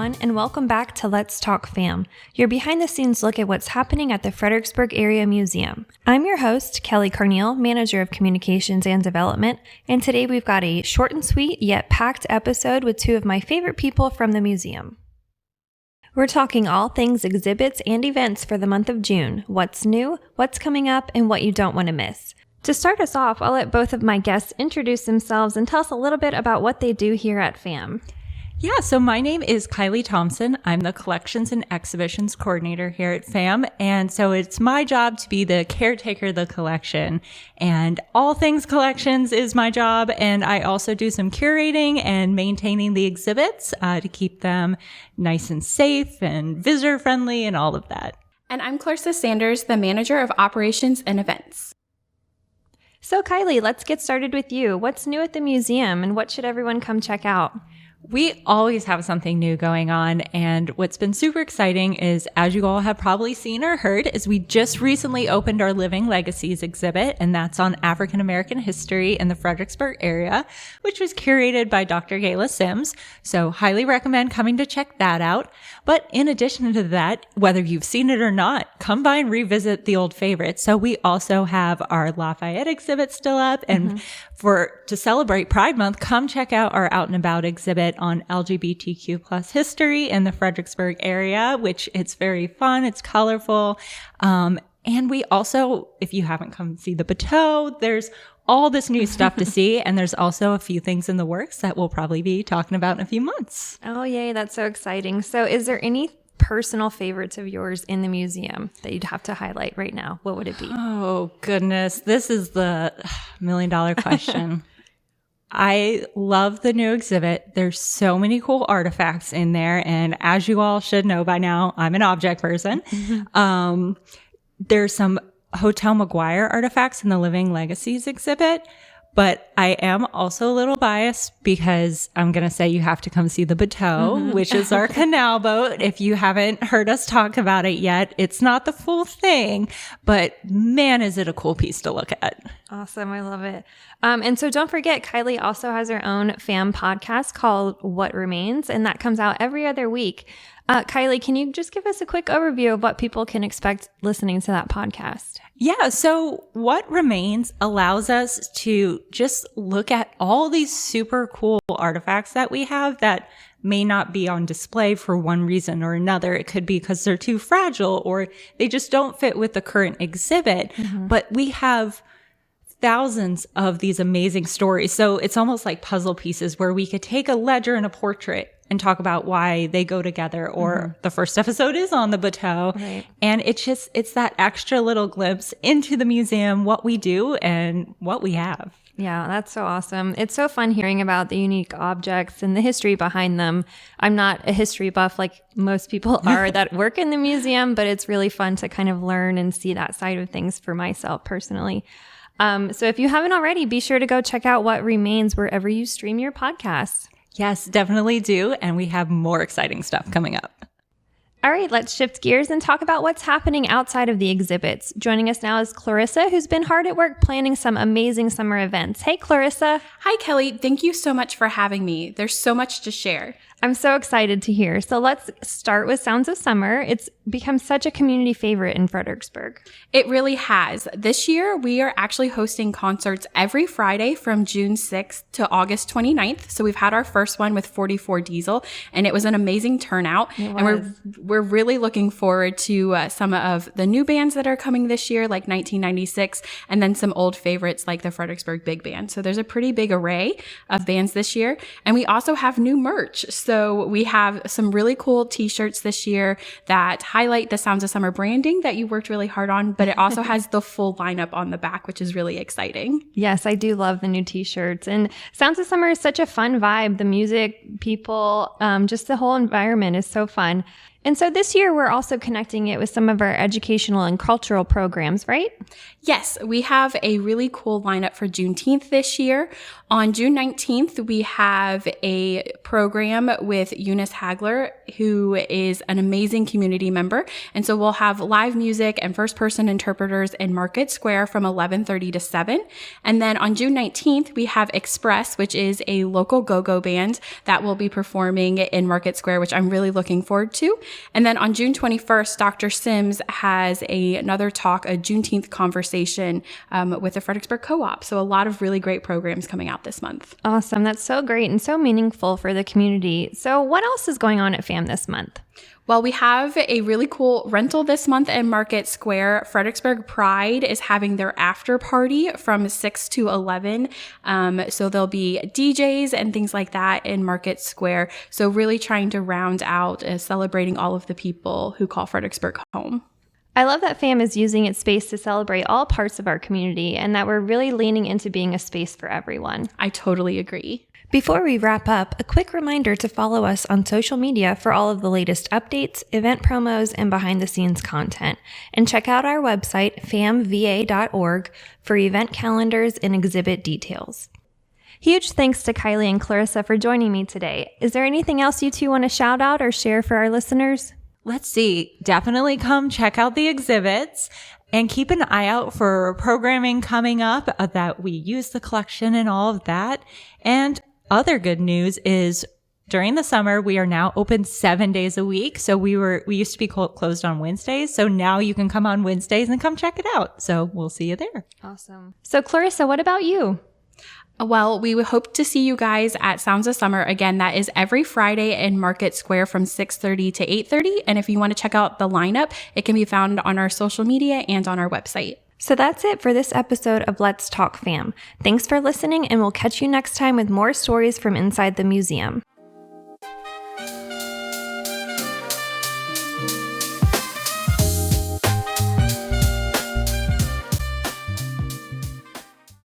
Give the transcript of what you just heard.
everyone, and welcome back to Let's Talk Fam, your behind-the-scenes look at what's happening at the Fredericksburg Area Museum. I'm your host, Kelly Carneal, Manager of Communications and Development, and today we've got a short and sweet yet packed episode with two of my favorite people from the museum. We're talking all things exhibits and events for the month of June, what's new, what's coming up, and what you don't want to miss. To start us off, I'll let both of my guests introduce themselves and tell us a little bit about what they do here at FAM. Yeah, so my name is Kylie Thomson. I'm the Collections and Exhibitions Coordinator here at FAM. And so it's my job to be the caretaker of the collection. And all things collections is my job. And I also do some curating and maintaining the exhibits to keep them nice and safe and visitor friendly and all of that. And I'm Clarissa Sanders, the Manager of Operations and Events. So Kylie, let's get started with you. What's new at the museum and what should everyone come check out? We always have something new going on, and what's been super exciting is, as you all have probably seen or heard, is we just recently opened our Living Legacies exhibit, and that's on African American history in the Fredericksburg area, which was curated by Dr. Gayla Sims. So highly recommend coming to check that out. But in addition to that, whether you've seen it or not, come by and revisit the old favorites. So we also have our Lafayette exhibit still up, and to celebrate Pride Month, come check out our Out and About exhibit on LGBTQ plus history in the Fredericksburg area, which it's very fun. It's colorful. And we also, if you haven't come see the Bateau, there's all this new stuff to see. And there's also a few things in the works that we'll probably be talking about in a few months. Oh, yay. That's so exciting. So is there any personal favorites of yours in the museum that you'd have to highlight right now? What would it be? Oh, goodness. This is the million-dollar question. I love the new exhibit. There's so many cool artifacts in there. And as you all should know by now, I'm an object person. There's some Hotel McGuire artifacts in the Living Legacies exhibit. But I am also a little biased because I'm going to say you have to come see the Bateau, which is our canal boat. If you haven't heard us talk about it yet, it's not the full thing, but man, is it a cool piece to look at. Awesome. I love it. And so don't forget, Kylie also has her own FAM podcast called What Remains, and that comes out every other week. Kylie, can you just give us a quick overview of what people can expect listening to that podcast? Yeah. So What Remains allows us to just look at all these super cool artifacts that we have that may not be on display for one reason or another. It could be because they're too fragile or they just don't fit with the current exhibit. But we have thousands of these amazing stories. So it's almost like puzzle pieces where we could take a ledger and a portrait and talk about why they go together, or the first episode is on the Bateau. Right. And it's that extra little glimpse into the museum, what we do and what we have. Yeah, that's so awesome. It's so fun hearing about the unique objects and the history behind them. I'm not a history buff like most people are that work in the museum, but it's really fun to kind of learn and see that side of things for myself personally. So if you haven't already, be sure to go check out What Remains wherever you stream your podcasts. Yes, definitely do. And we have more exciting stuff coming up. All right, let's shift gears and talk about what's happening outside of the exhibits. Joining us now is Clarissa, who's been hard at work planning some amazing summer events. Hey, Clarissa. Hi, Kelly. Thank you so much for having me. There's so much to share. I'm so excited to hear. So let's start with Sounds of Summer. It's become such a community favorite in Fredericksburg. It really has. This year, we are actually hosting concerts every Friday from June 6th to August 29th. So we've had our first one with 44 Diesel, and it was an amazing turnout. And we're really looking forward to some of the new bands that are coming this year, like 1996, and then some old favorites like the Fredericksburg Big Band. So there's a pretty big array of bands this year. And we also have new merch. So we have some really cool t-shirts this year that highlight the Sounds of Summer branding that you worked really hard on, but it also has the full lineup on the back, which is really exciting. Yes, I do love the new t-shirts. And Sounds of Summer is such a fun vibe. The music, people, just the whole environment is so fun. And so this year, we're also connecting it with some of our educational and cultural programs, right? Yes, we have a really cool lineup for Juneteenth this year. On June 19th, we have a program with Eunice Hagler, who is an amazing community member. And so we'll have live music and first-person interpreters in Market Square from 11:30 to 7. And then on June 19th, we have Express, which is a local go-go band that will be performing in Market Square, which I'm really looking forward to. And then on June 21st, Dr. Sims has another talk, a Juneteenth conversation with the Fredericksburg Co-op. So a lot of really great programs coming out this month. Awesome. That's so great and so meaningful for the community. So what else is going on at FAM this month? Well, we have a really cool rental this month in Market Square. Fredericksburg Pride is having their after party from 6 to 11. So there'll be DJs and things like that in Market Square. So really trying to round out celebrating all of the people who call Fredericksburg home. I love that FAM is using its space to celebrate all parts of our community and that we're really leaning into being a space for everyone. I totally agree. Before we wrap up, a quick reminder to follow us on social media for all of the latest updates, event promos, and behind-the-scenes content. And check out our website, famva.org, for event calendars and exhibit details. Huge thanks to Kylie and Clarissa for joining me today. Is there anything else you two want to shout out or share for our listeners? Let's see. Definitely come check out the exhibits and keep an eye out for programming coming up that we use the collection and all of that. And other good news is during the summer, we are now open 7 days a week. So we used to be closed on Wednesdays. So now you can come on Wednesdays and come check it out. So we'll see you there. Awesome. So Clarissa, what about you? Well, we would hope to see you guys at Sounds of Summer. Again, that is every Friday in Market Square from 6:30 to 8:30. And if you want to check out the lineup, it can be found on our social media and on our website. So that's it for this episode of Let's Talk Fam. Thanks for listening, and we'll catch you next time with more stories from inside the museum.